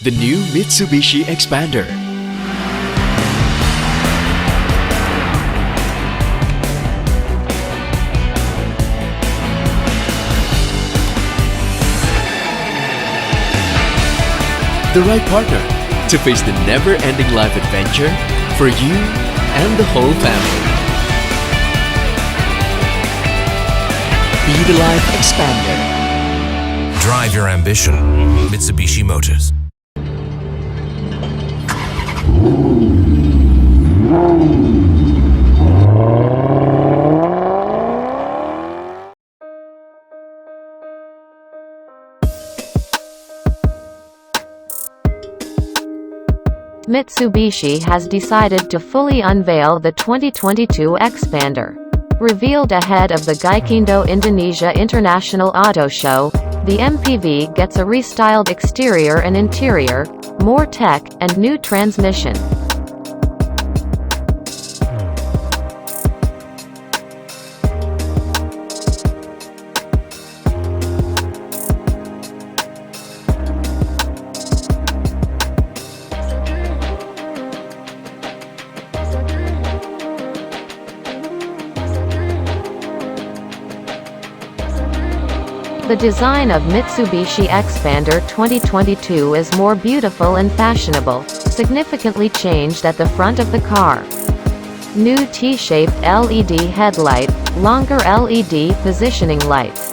the new Mitsubishi Xpander. The right partner to face the never-ending life adventure for you and the whole family. Be the Life Xpander. Drive your ambition. Mitsubishi Motors. Mitsubishi has decided to fully unveil the 2022 Xpander. Revealed ahead of the Gaikindo Indonesia International Auto Show, the MPV gets a restyled exterior and interior, more tech, and new transmission. The design of Mitsubishi Xpander 2022 is more beautiful and fashionable, significantly changed at the front of the car. New T-shaped LED headlight, longer LED positioning lights,